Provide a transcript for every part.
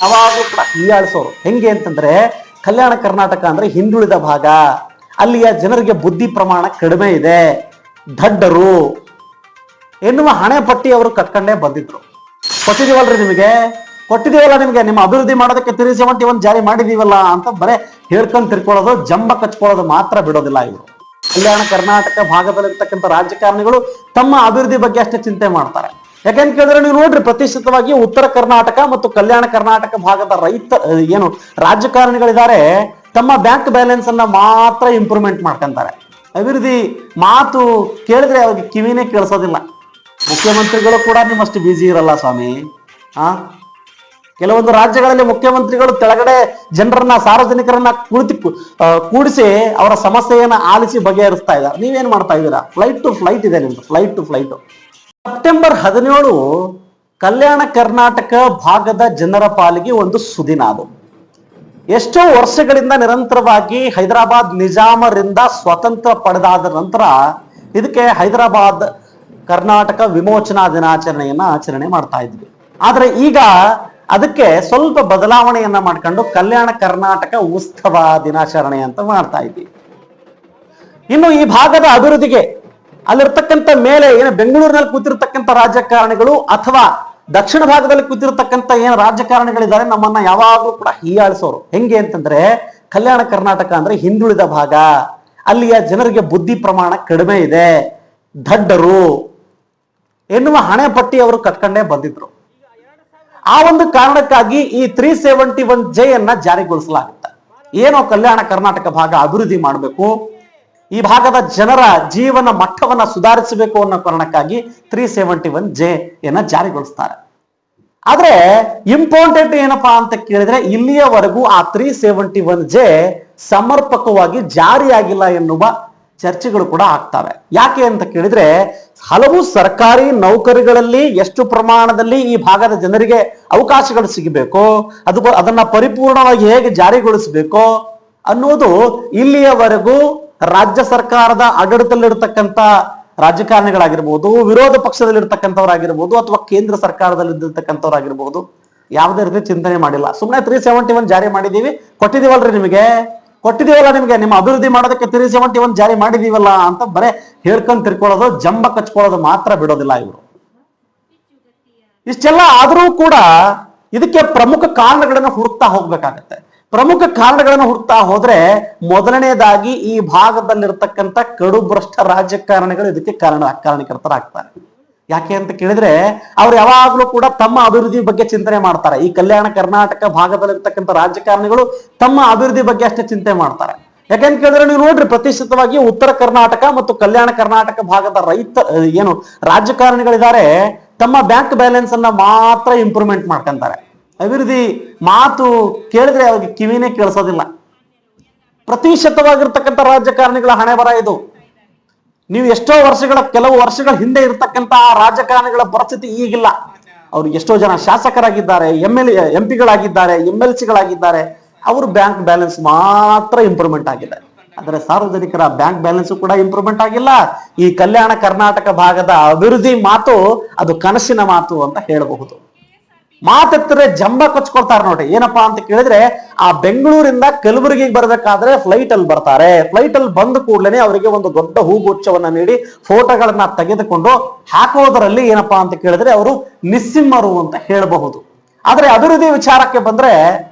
ಯಾವಾಗಲೂ ಕೂಡ ಹೀಯಾಳಿಸೋರು. ಹೆಂಗೆ ಅಂತಂದ್ರೆ ಕಲ್ಯಾಣ ಕರ್ನಾಟಕ ಅಂದ್ರೆ ಹಿಂದುಳಿದ ಭಾಗ, ಅಲ್ಲಿಯ ಜನರಿಗೆ ಬುದ್ಧಿ ಪ್ರಮಾಣ ಕಡಿಮೆ ಇದೆ, ದಡ್ಡರು ಎನ್ನುವ ಹಣೆ ಪಟ್ಟಿ ಅವರು ಕಟ್ಕೊಂಡೇ ಬಂದಿದ್ರು. ಕೊಟ್ಟಿದೀವಲ್ಲ ನಿಮಗೆ ನಿಮ್ಮ ಅಭಿವೃದ್ಧಿ ಮಾಡೋದಕ್ಕೆ 371 ಜಾರಿ ಮಾಡಿದೀವಲ್ಲ ಅಂತ ಬರೇ ಹೇಳ್ಕೊಂಡು ತಿರ್ಕೊಳ್ಳೋದು, ಜಂಬ ಕಚ್ಕೊಳ್ಳೋದು ಮಾತ್ರ ಬಿಡೋದಿಲ್ಲ ಇವರು. ಕಲ್ಯಾಣ ಕರ್ನಾಟಕ ಭಾಗದಲ್ಲಿರ್ತಕ್ಕಂಥ ರಾಜಕಾರಣಿಗಳು ತಮ್ಮ ಅಭಿವೃದ್ಧಿ ಬಗ್ಗೆ ಅಷ್ಟೇ ಚಿಂತೆ ಮಾಡ್ತಾರೆ. ಯಾಕೆಂತ ಕೇಳಿದ್ರೆ ನೀವು ನೋಡ್ರಿ, ಪ್ರತಿಷ್ಠಿತವಾಗಿ ಉತ್ತರ ಕರ್ನಾಟಕ ಮತ್ತು ಕಲ್ಯಾಣ ಕರ್ನಾಟಕ ಭಾಗದ ರಾಜಕಾರಣಿಗಳಿದ್ದಾರೆ, ತಮ್ಮ ಬ್ಯಾಂಕ್ ಬ್ಯಾಲೆನ್ಸ್ ಅನ್ನ ಮಾತ್ರ ಇಂಪ್ರೂವ್ಮೆಂಟ್ ಮಾಡ್ಕೊಂತಾರೆ. ಅಭಿವೃದ್ಧಿ ಮಾತು ಕೇಳಿದ್ರೆ ಅವ್ರಿಗೆ ಕಿವಿನೇ ಕೇಳಿಸೋದಿಲ್ಲ. ಮುಖ್ಯಮಂತ್ರಿಗಳು ಕೂಡ ನಿಮ್ಮಷ್ಟು ಬ್ಯುಸಿ ಇರಲ್ಲ ಸ್ವಾಮಿ. ಕೆಲವೊಂದು ರಾಜ್ಯಗಳಲ್ಲಿ ಮುಖ್ಯಮಂತ್ರಿಗಳು ಕೆಳಗಡೆ ಜನರನ್ನ, ಸಾರ್ವಜನಿಕರನ್ನ ಕೂಡಿಸಿ ಅವರ ಸಮಸ್ಯೆಯನ್ನ ಆಲಿಸಿ ಬಗೆಹರಿಸ್ತಾ ಇದ್ದಾರೆ. ನೀವೇನ್ ಮಾಡ್ತಾ ಇದ್ದೀರಾ? ಫ್ಲೈಟ್ ಟು ಫ್ಲೈಟ್ ಇದೆ ನಿಮ್ದು, flight to flight. September 17 Kalyana Karnataka ಭಾಗದ ಜನರ ಪಾಲಿಗೆ ಒಂದು ಸುದಿನ. ಅದು ಎಷ್ಟೋ ವರ್ಷಗಳಿಂದ ನಿರಂತರವಾಗಿ ಹೈದರಾಬಾದ್ ನಿಜಾಮರಿಂದ ಸ್ವತಂತ್ರ ಪಡೆದಾದ ನಂತರ ಇದಕ್ಕೆ ಹೈದರಾಬಾದ್ ಕರ್ನಾಟಕ ವಿಮೋಚನಾ ದಿನಾಚರಣೆಯನ್ನ ಆಚರಣೆ ಮಾಡ್ತಾ ಇದ್ವಿ. ಆದ್ರೆ ಈಗ ಅದಕ್ಕೆ ಸ್ವಲ್ಪ ಬದಲಾವಣೆಯನ್ನ ಮಾಡ್ಕೊಂಡು ಕಲ್ಯಾಣ ಕರ್ನಾಟಕ ಉತ್ಸವ ದಿನಾಚರಣೆ ಅಂತ ಮಾಡ್ತಾ ಇದ್ವಿ. ಇನ್ನು ಈ ಭಾಗದ ಅಭಿವೃದ್ಧಿಗೆ ಅಲ್ಲಿರ್ತಕ್ಕಂಥ ಮೇಲೆ ಏನು ಬೆಂಗಳೂರಿನಲ್ಲಿ ಕೂತಿರ್ತಕ್ಕಂಥ ರಾಜಕಾರಣಿಗಳು ಅಥವಾ ದಕ್ಷಿಣ ಭಾಗದಲ್ಲಿ ಕೂತಿರ್ತಕ್ಕಂಥ ಏನು ರಾಜಕಾರಣಿಗಳಿದ್ದಾರೆ, ನಮ್ಮನ್ನ ಯಾವಾಗಲೂ ಕೂಡ ಹೀಯಾಳಿಸೋರು. ಹೆಂಗೆ ಅಂತಂದ್ರೆ ಕಲ್ಯಾಣ ಕರ್ನಾಟಕ ಅಂದ್ರೆ ಹಿಂದುಳಿದ ಭಾಗ, ಅಲ್ಲಿಯ ಜನರಿಗೆ ಬುದ್ಧಿ ಪ್ರಮಾಣ ಕಡಿಮೆ ಇದೆ, ದಡ್ಡರು ಎನ್ನುವ ಹಣೆ ಪಟ್ಟಿ ಅವರು ಕಟ್ಕೊಂಡೇ ಬಂದಿದ್ರು. ಆ ಒಂದು ಕಾರಣಕ್ಕಾಗಿ ಈ 371J ಅನ್ನ ಜಾರಿಗೊಳಿಸಲಾಗುತ್ತೆ. ಏನೋ ಕಲ್ಯಾಣ ಕರ್ನಾಟಕ ಭಾಗ ಅಭಿವೃದ್ಧಿ ಮಾಡಬೇಕು, ಈ ಭಾಗದ ಜನರ ಜೀವನ ಮಟ್ಟವನ್ನ ಸುಧಾರಿಸಬೇಕು ಅನ್ನೋ ಕಾರಣಕ್ಕಾಗಿ 371J ಯನ್ನ ಜಾರಿಗೊಳಿಸ್ತಾರೆ. ಆದ್ರೆ ಇಂಪಾರ್ಟೆಂಟ್ ಏನಪ್ಪಾ ಅಂತ ಕೇಳಿದ್ರೆ, ಇಲ್ಲಿಯವರೆಗೂ ಆ 371J ಸಮರ್ಪಕವಾಗಿ ಜಾರಿಯಾಗಿಲ್ಲ ಎನ್ನುವ ಚರ್ಚೆಗಳು ಕೂಡ ಆಗ್ತವೆ. ಯಾಕೆ ಅಂತ ಕೇಳಿದ್ರೆ, ಹಲವು ಸರ್ಕಾರಿ ನೌಕರಿಗಳಲ್ಲಿ ಎಷ್ಟು ಪ್ರಮಾಣದಲ್ಲಿ ಈ ಭಾಗದ ಜನರಿಗೆ ಅವಕಾಶಗಳು ಸಿಗಬೇಕು, ಅದನ್ನ ಪರಿಪೂರ್ಣವಾಗಿ ಹೇಗೆ ಜಾರಿಗೊಳಿಸಬೇಕು ಅನ್ನೋದು ಇಲ್ಲಿಯವರೆಗೂ ರಾಜ್ಯ ಸರ್ಕಾರದ ಆಡಳಿತದಲ್ಲಿರ್ತಕ್ಕಂಥ ರಾಜಕಾರಣಿಗಳಾಗಿರ್ಬೋದು, ವಿರೋಧ ಪಕ್ಷದಲ್ಲಿರ್ತಕ್ಕಂಥವ್ರಾಗಿರ್ಬೋದು, ಅಥವಾ ಕೇಂದ್ರ ಸರ್ಕಾರದಲ್ಲಿರ್ತಕ್ಕಂಥವ್ರಾಗಿರ್ಬೋದು, ಯಾವುದೇ ರೀತಿ ಚಿಂತನೆ ಮಾಡಿಲ್ಲ. ಸುಮ್ಮನೆ 371 ಜಾರಿ ಮಾಡಿದೀವಿ, ಕೊಟ್ಟಿದೀವಲ್ಲ ನಿಮಗೆ ನಿಮ್ಮ ಅಭಿವೃದ್ಧಿ ಮಾಡೋದಕ್ಕೆ 371 ಜಾರಿ ಮಾಡಿದೀವಲ್ಲ ಅಂತ ಬರೇ ಹೇಳ್ಕೊಂಡು ತಿರ್ಕೊಳ್ಳೋದು, ಜಂಬ ಕಚ್ಕೊಳ್ಳೋದು ಮಾತ್ರ ಬಿಡೋದಿಲ್ಲ ಇವರು. ಇಷ್ಟೆಲ್ಲ ಆದರೂ ಕೂಡ ಇದಕ್ಕೆ ಪ್ರಮುಖ ಕಾರಣಗಳನ್ನು ಹುಡುಕ್ತಾ ಹೋಗ್ಬೇಕಾಗತ್ತೆ. ಪ್ರಮುಖ ಕಾರಣಗಳನ್ನು ಹುಡುಕ್ತಾ ಹೋದ್ರೆ, ಮೊದಲನೇದಾಗಿ ಈ ಭಾಗದಲ್ಲಿರ್ತಕ್ಕಂಥ ಕಡುಭ್ರಷ್ಟ ರಾಜಕಾರಣಿಗಳು ಇದಕ್ಕೆ ಕಾರಣಕರ್ತರಾಗ್ತಾರೆ. ಯಾಕೆ ಅಂತ ಕೇಳಿದ್ರೆ, ಅವ್ರು ಯಾವಾಗ್ಲೂ ಕೂಡ ತಮ್ಮ ಅಭಿವೃದ್ಧಿ ಬಗ್ಗೆ ಚಿಂತನೆ ಮಾಡ್ತಾರೆ. ಈ ಕಲ್ಯಾಣ ಕರ್ನಾಟಕ ಭಾಗದಲ್ಲಿರ್ತಕ್ಕಂಥ ರಾಜಕಾರಣಿಗಳು ತಮ್ಮ ಅಭಿವೃದ್ಧಿ ಬಗ್ಗೆ ಅಷ್ಟೇ ಚಿಂತೆ ಮಾಡ್ತಾರೆ. ಯಾಕೆಂತ ಕೇಳಿದ್ರೆ ನೀವು ನೋಡ್ರಿ, ಪ್ರತಿಷ್ಠಿತವಾಗಿ ಉತ್ತರ ಕರ್ನಾಟಕ ಮತ್ತು ಕಲ್ಯಾಣ ಕರ್ನಾಟಕ ಭಾಗದ ರಾಜಕಾರಣಿಗಳಿದ್ದಾರೆ, ತಮ್ಮ ಬ್ಯಾಂಕ್ ಬ್ಯಾಲೆನ್ಸ್ ಅನ್ನ ಮಾತ್ರ ಇಂಪ್ರೂವ್ಮೆಂಟ್ ಮಾಡ್ಕೊಂತಾರೆ. ಅಭಿವೃದ್ಧಿ ಮಾತು ಕೇಳಿದ್ರೆ ಅವ್ರಿಗೆ ಕಿವಿನೇ ಕೇಳಿಸೋದಿಲ್ಲ. ಪ್ರತಿಶತವಾಗಿರ್ತಕ್ಕಂಥ ರಾಜಕಾರಣಿಗಳ ಹಣೆ ಬರ ಇದು. ನೀವು ಕೆಲವು ವರ್ಷಗಳ ಹಿಂದೆ ಇರತಕ್ಕಂಥ ರಾಜಕಾರಣಿಗಳ ಪರಿಸ್ಥಿತಿ ಈಗಿಲ್ಲ. ಅವ್ರು ಎಷ್ಟೋ ಜನ ಶಾಸಕರಾಗಿದ್ದಾರೆ, MP ಗಳಾಗಿದ್ದಾರೆ, MLCಗಳಾಗಿದ್ದಾರೆ, ಅವ್ರ ಬ್ಯಾಂಕ್ ಬ್ಯಾಲೆನ್ಸ್ ಮಾತ್ರ ಇಂಪ್ರೂವ್ಮೆಂಟ್ ಆಗಿದೆ. ಆದರೆ ಸಾರ್ವಜನಿಕರ ಬ್ಯಾಂಕ್ ಬ್ಯಾಲೆನ್ಸ್ ಕೂಡ ಇಂಪ್ರೂವ್ಮೆಂಟ್ ಆಗಿಲ್ಲ. ಈ ಕಲ್ಯಾಣ ಕರ್ನಾಟಕ ಭಾಗದ ಅಭಿವೃದ್ಧಿ ಮಾತು ಅದು ಕನಸಿನ ಮಾತು ಅಂತ ಹೇಳಬಹುದು. ಮಾತೆತ್ತರೆ ಜಂಬ ಕೊಚ್ಕೊಳ್ತಾರೆ ನೋಡಿ. ಏನಪ್ಪಾ ಅಂತ ಕೇಳಿದ್ರೆ, ಆ ಬೆಂಗಳೂರಿಂದ ಕಲಬುರಗಿಗೆ ಬರ್ಬೇಕಾದ್ರೆ ಫ್ಲೈಟ್ ಅಲ್ಲಿ ಬರ್ತಾರೆ. ಫ್ಲೈಟ್ ಅಲ್ಲಿ ಬಂದ ಕೂಡಲೇ ಅವರಿಗೆ ಒಂದು ದೊಡ್ಡ ಹೂಗುಚ್ಛವನ್ನ ನೀಡಿ ಫೋಟೋಗಳನ್ನ ತೆಗೆದುಕೊಂಡು ಹಾಕೋದರಲ್ಲಿ ಏನಪ್ಪಾ ಅಂತ ಕೇಳಿದ್ರೆ ಅವರು ನಿಸ್ಸಿಂಹರು ಅಂತ ಹೇಳಬಹುದು. ಆದ್ರೆ ಅಭಿವೃದ್ಧಿ ವಿಚಾರಕ್ಕೆ ಬಂದ್ರೆ,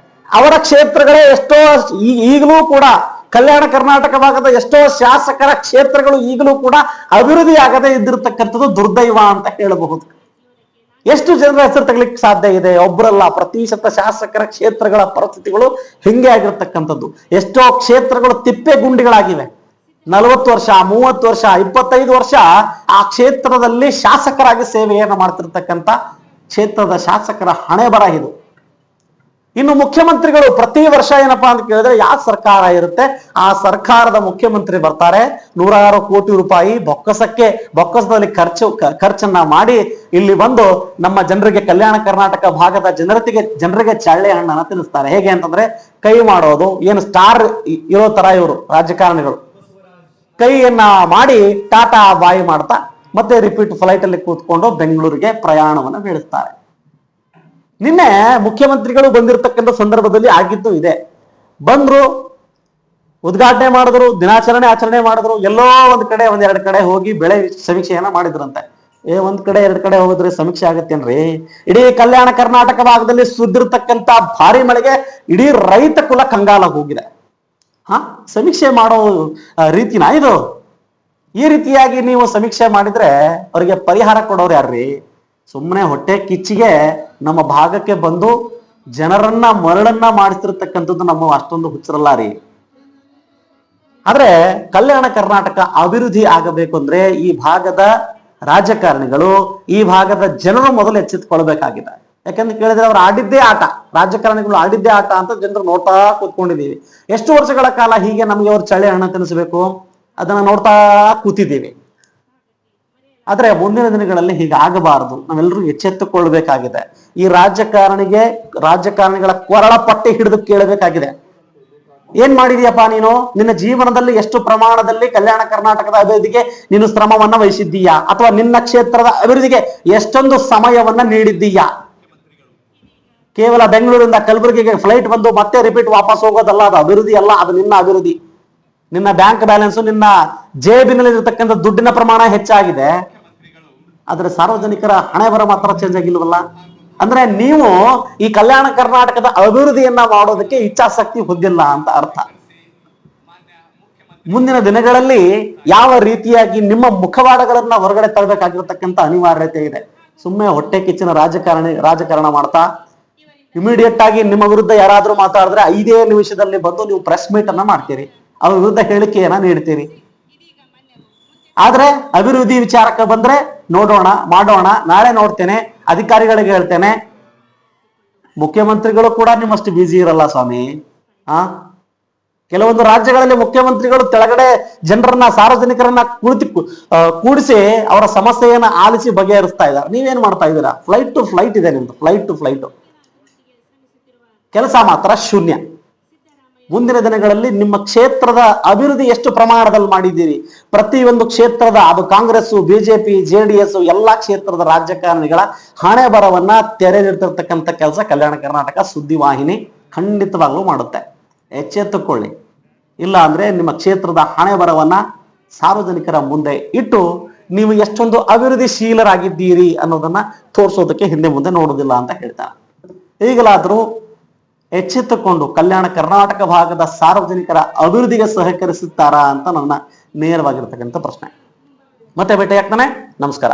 ಅವರ ಕ್ಷೇತ್ರಗಳೇ ಎಷ್ಟೋ ಈಗಲೂ ಕೂಡ ಕಲ್ಯಾಣ ಕರ್ನಾಟಕ ಭಾಗದ ಎಷ್ಟೋ ಶಾಸಕರ ಕ್ಷೇತ್ರಗಳು ಈಗಲೂ ಕೂಡ ಅಭಿವೃದ್ಧಿ ಆಗದೆ ಇದ್ದಿರತಕ್ಕಂಥದ್ದು ದುರ್ದೈವ ಅಂತ ಹೇಳಬಹುದು. ಎಷ್ಟು ಜನರ ಹೆಸರು ತಗಲಿಕ್ಕೆ ಸಾಧ್ಯ ಇದೆ? ಒಬ್ಬರಲ್ಲ, ಪ್ರತಿಶತ ಶಾಸಕರ ಕ್ಷೇತ್ರಗಳ ಪರಿಸ್ಥಿತಿಗಳು ಹಿಂಗೆ ಆಗಿರ್ತಕ್ಕಂಥದ್ದು. ಎಷ್ಟೋ ಕ್ಷೇತ್ರಗಳು ತಿಪ್ಪೆ ಗುಂಡಿಗಳಾಗಿವೆ. 40 ವರ್ಷ, 30 ವರ್ಷ, 25 ವರ್ಷ ಆ ಕ್ಷೇತ್ರದಲ್ಲಿ ಶಾಸಕರಾಗಿ ಸೇವೆಯನ್ನು ಮಾಡ್ತಿರ್ತಕ್ಕಂಥ ಕ್ಷೇತ್ರದ ಶಾಸಕರ ಹಣೆ ಬರ ಇದು. ಇನ್ನು ಮುಖ್ಯಮಂತ್ರಿಗಳು ಪ್ರತಿ ವರ್ಷ ಏನಪ್ಪಾ ಅಂತ ಕೇಳಿದ್ರೆ, ಯಾವ ಸರ್ಕಾರ ಇರುತ್ತೆ ಆ ಸರ್ಕಾರದ ಮುಖ್ಯಮಂತ್ರಿ ಬರ್ತಾರೆ, 106 ಕೋಟಿ ರೂಪಾಯಿ ಬೊಕ್ಕಸದಲ್ಲಿ ಖರ್ಚನ್ನ ಮಾಡಿ ಇಲ್ಲಿ ಬಂದು ನಮ್ಮ ಜನರಿಗೆ, ಕಲ್ಯಾಣ ಕರ್ನಾಟಕ ಭಾಗದ ಜನರಿಗೆ ಚಳ್ಳೆ ಹಣ್ಣನ್ನ ತಿನ್ನಿಸ್ತಾರೆ. ಹೇಗೆ ಅಂತಂದ್ರೆ, ಕೈ ಮಾಡೋದು, ಏನು ಸ್ಟಾರ್ ಇರೋ ತರ ಇವರು ರಾಜಕಾರಣಿಗಳು ಕೈಯನ್ನ ಮಾಡಿ ಟಾಟಾ ಬಾಯಿ ಮಾಡ್ತಾ ಮತ್ತೆ ರಿಪೀಟ್ ಫ್ಲೈಟ್ ಅಲ್ಲಿ ಕೂತ್ಕೊಂಡು ಬೆಂಗಳೂರಿಗೆ ಪ್ರಯಾಣವನ್ನು ಬೆಳೆಸ್ತಾರೆ. ನಿನ್ನೆ ಮುಖ್ಯಮಂತ್ರಿಗಳು ಬಂದಿರತಕ್ಕಂಥ ಸಂದರ್ಭದಲ್ಲಿ ಆಗಿದ್ದು ಇದೆ. ಬಂದ್ರು, ಉದ್ಘಾಟನೆ ಮಾಡಿದ್ರು, ದಿನಾಚರಣೆ ಆಚರಣೆ ಮಾಡಿದ್ರು, ಎಲ್ಲೋ ಒಂದೆರಡು ಕಡೆ ಹೋಗಿ ಬೆಳೆ ಸಮೀಕ್ಷೆಯನ್ನ ಮಾಡಿದ್ರಂತೆ. ಒಂದ್ ಕಡೆ ಎರಡು ಕಡೆ ಹೋದ್ರೆ ಸಮೀಕ್ಷೆ ಆಗತ್ತೇನ್ರಿ? ಇಡೀ ಕಲ್ಯಾಣ ಕರ್ನಾಟಕ ಭಾಗದಲ್ಲಿ ಸುದ್ದಿರ್ತಕ್ಕಂಥ ಭಾರಿ ಮಳೆಗೆ ಇಡೀ ರೈತ ಕುಲ ಕಂಗಾಲ ಹೋಗಿದೆ. ಸಮೀಕ್ಷೆ ಮಾಡೋ ರೀತಿನ ಇದು? ಈ ರೀತಿಯಾಗಿ ನೀವು ಸಮೀಕ್ಷೆ ಮಾಡಿದ್ರೆ ಅವರಿಗೆ ಪರಿಹಾರ ಕೊಡೋರು ಯಾರ್ರಿ? ಸುಮ್ಮನೆ ಹೊಟ್ಟೆ ಕಿಚ್ಚಿಗೆ ನಮ್ಮ ಭಾಗಕ್ಕೆ ಬಂದು ಜನರನ್ನ ಮರಳನ್ನ ಮಾಡಿಸ್ತಿರ್ತಕ್ಕಂಥದ್ದು ನಮ್ಮ ಅಷ್ಟೊಂದು ಹುಚ್ಚರಲ್ಲ ರೀ. ಆದ್ರೆ ಕಲ್ಯಾಣ ಕರ್ನಾಟಕ ಅಭಿವೃದ್ಧಿ ಆಗಬೇಕು ಅಂದ್ರೆ ಈ ಭಾಗದ ರಾಜಕಾರಣಿಗಳು, ಈ ಭಾಗದ ಜನರು ಮೊದಲು ಎಚ್ಚೆತ್ತುಕೊಳ್ಬೇಕಾಗಿದೆ. ಯಾಕಂದ್ರೆ ಕೇಳಿದ್ರೆ ಅವ್ರು ಆಡಿದ್ದೇ ಆಟ, ರಾಜಕಾರಣಿಗಳು ಆಡಿದ್ದೇ ಆಟ ಅಂತ ಜನರು ನೋಡ್ತಾ ಕೂತ್ಕೊಂಡಿದ್ದೀವಿ. ಎಷ್ಟು ವರ್ಷಗಳ ಕಾಲ ಹೀಗೆ ನಮಗೆ ಅವ್ರು ಚಳಿ ಹಣ ತಿನ್ನಿಸ್ಬೇಕು ಅದನ್ನ ನೋಡ್ತಾ ಕೂತಿದ್ದೀವಿ. ಆದ್ರೆ ಮುಂದಿನ ದಿನಗಳಲ್ಲಿ ಹೀಗಾಗಬಾರದು, ನಾವೆಲ್ಲರೂ ಎಚ್ಚೆತ್ತುಕೊಳ್ಬೇಕಾಗಿದೆ. ಈ ರಾಜಕಾರಣಿಗಳ ಕೊರಳ ಪಟ್ಟಿ ಹಿಡಿದು ಕೇಳಬೇಕಾಗಿದೆ. ಏನ್ ಮಾಡಿದೀಯಪ್ಪ ನೀನು? ನಿನ್ನ ಜೀವನದಲ್ಲಿ ಎಷ್ಟು ಪ್ರಮಾಣದಲ್ಲಿ ಕಲ್ಯಾಣ ಕರ್ನಾಟಕದ ಅಭಿವೃದ್ಧಿಗೆ ನೀನು ಶ್ರಮವನ್ನ ವಹಿಸಿದ್ದೀಯಾ? ಅಥವಾ ನಿನ್ನ ಕ್ಷೇತ್ರದ ಅಭಿವೃದ್ಧಿಗೆ ಎಷ್ಟೊಂದು ಸಮಯವನ್ನ ನೀಡಿದ್ದೀಯಾ? ಕೇವಲ ಬೆಂಗಳೂರಿಂದ ಕಲಬುರಗಿಗೆ ಫ್ಲೈಟ್ ಬಂದು ಮತ್ತೆ ರಿಪೀಟ್ ವಾಪಸ್ ಹೋಗೋದಲ್ಲ, ಅದು ಅಭಿವೃದ್ಧಿ ಅಲ್ಲ, ಅದು ನಿನ್ನ ಅಭಿವೃದ್ಧಿ. ನಿನ್ನ ಬ್ಯಾಂಕ್ ಬ್ಯಾಲೆನ್ಸ್, ನಿನ್ನ ಜೇಬಿನಲ್ಲಿ ಇರತಕ್ಕಂಥ ದುಡ್ಡಿನ ಪ್ರಮಾಣ ಹೆಚ್ಚಾಗಿದೆ, ಆದ್ರೆ ಸಾರ್ವಜನಿಕರ ಹಣೆ ಬರ ಮಾತ್ರ ಚೇಂಜ್ ಆಗಿಲ್ವಲ್ಲ. ಅಂದ್ರೆ ನೀವು ಈ ಕಲ್ಯಾಣ ಕರ್ನಾಟಕದ ಅಭಿವೃದ್ಧಿಯನ್ನ ಮಾಡೋದಕ್ಕೆ ಇಚ್ಛಾಶಕ್ತಿ ಹೊಂದಿಲ್ಲ ಅಂತ ಅರ್ಥ. ಮುಂದಿನ ದಿನಗಳಲ್ಲಿ ಯಾವ ರೀತಿಯಾಗಿ ನಿಮ್ಮ ಮುಖವಾಡಗಳನ್ನ ಹೊರಗಡೆ ತರಬೇಕಾಗಿರತಕ್ಕಂಥ ಅನಿವಾರ್ಯತೆ ಇದೆ. ಸುಮ್ಮನೆ ಹೊಟ್ಟೆ ಕಿಚ್ಚಿನ ರಾಜಕಾರಣ ಮಾಡ್ತಾ ಇಮಿಡಿಯೇಟ್ ಆಗಿ ನಿಮ್ಮ ವಿರುದ್ಧ ಯಾರಾದ್ರೂ ಮಾತಾಡಿದ್ರೆ 5 ನಿಮಿಷದಲ್ಲಿ ಬಂದು ನೀವು ಪ್ರೆಸ್ ಮೀಟ್ ಅನ್ನ ಮಾಡ್ತೀರಿ, ಅವ್ರ ವಿರುದ್ಧ ಹೇಳಿಕೆಯನ್ನ ನೀಡ್ತೀರಿ. ಆದ್ರೆ ಅಭಿವೃದ್ಧಿ ವಿಚಾರಕ್ಕೆ ಬಂದ್ರೆ ನೋಡೋಣ, ಮಾಡೋಣ, ನಾಳೆ ನೋಡ್ತೇನೆ, ಅಧಿಕಾರಿಗಳಿಗೆ ಹೇಳ್ತೇನೆ. ಮುಖ್ಯಮಂತ್ರಿಗಳು ಕೂಡ ನಿಮ್ಮಷ್ಟು ಬ್ಯುಸಿ ಇರಲ್ಲ ಸ್ವಾಮಿ. ಕೆಲವೊಂದು ರಾಜ್ಯಗಳಲ್ಲಿ ಮುಖ್ಯಮಂತ್ರಿಗಳು ಕೆಳಗಡೆ ಜನರನ್ನ, ಸಾರ್ವಜನಿಕರನ್ನ ಕೂಡಿಸಿ ಅವರ ಸಮಸ್ಯೆಯನ್ನ ಆಲಿಸಿ ಬಗೆಹರಿಸ್ತಾ ಇದ್ದಾರೆ. ನೀವೇನ್ ಮಾಡ್ತಾ ಇದ್ದೀರಾ? ಫ್ಲೈಟ್ ಟು ಫ್ಲೈಟ್ ಇದೆ ನಿಮ್ದು, ಫ್ಲೈಟ್ ಟು ಫ್ಲೈಟ್. ಕೆಲಸ ಮಾತ್ರ ಶೂನ್ಯ. ಮುಂದಿನ ದಿನಗಳಲ್ಲಿ ನಿಮ್ಮ ಕ್ಷೇತ್ರದ ಅಭಿವೃದ್ಧಿ ಎಷ್ಟು ಪ್ರಮಾಣದಲ್ಲಿ ಮಾಡಿದ್ದೀರಿ? ಪ್ರತಿಯೊಂದು ಕ್ಷೇತ್ರದ, ಅದು ಕಾಂಗ್ರೆಸ್, ಬಿಜೆಪಿ, JDS ಎಲ್ಲಾ ಕ್ಷೇತ್ರದ ರಾಜಕಾರಣಿಗಳ ಹಣೆ ಬರವನ್ನ ತೆರೆದಿರ್ತಕ್ಕಂಥ ಕೆಲಸ ಕಲ್ಯಾಣ ಕರ್ನಾಟಕ ಸುದ್ದಿವಾಹಿನಿ ಖಂಡಿತವಾಗ್ಲೂ ಮಾಡುತ್ತೆ. ಎಚ್ಚೆತ್ತುಕೊಳ್ಳಿ. ಇಲ್ಲ ಅಂದ್ರೆ ನಿಮ್ಮ ಕ್ಷೇತ್ರದ ಹಣೆ ಬರವನ್ನ ಸಾರ್ವಜನಿಕರ ಮುಂದೆ ಇಟ್ಟು ನೀವು ಎಷ್ಟೊಂದು ಅಭಿವೃದ್ಧಿಶೀಲರಾಗಿದ್ದೀರಿ ಅನ್ನೋದನ್ನ ತೋರಿಸೋದಕ್ಕೆ ಹಿಂದೆ ಮುಂದೆ ನೋಡುವುದಿಲ್ಲ ಅಂತ ಹೇಳ್ತಾರೆ. ಈಗಲಾದರೂ ಎಚ್ಚೆತ್ತುಕೊಂಡು ಕಲ್ಯಾಣ ಕರ್ನಾಟಕ ಭಾಗದ ಸಾರ್ವಜನಿಕರ ಅಭಿವೃದ್ಧಿಗೆ ಸಹಕರಿಸುತ್ತಾರಾ ಅಂತ ನನ್ನ ನೇರವಾಗಿರ್ತಕ್ಕಂಥ ಪ್ರಶ್ನೆ. ಮತ್ತೆ ಭೇಟಿಯಾಗ್ತಾನೆ. ನಮಸ್ಕಾರ.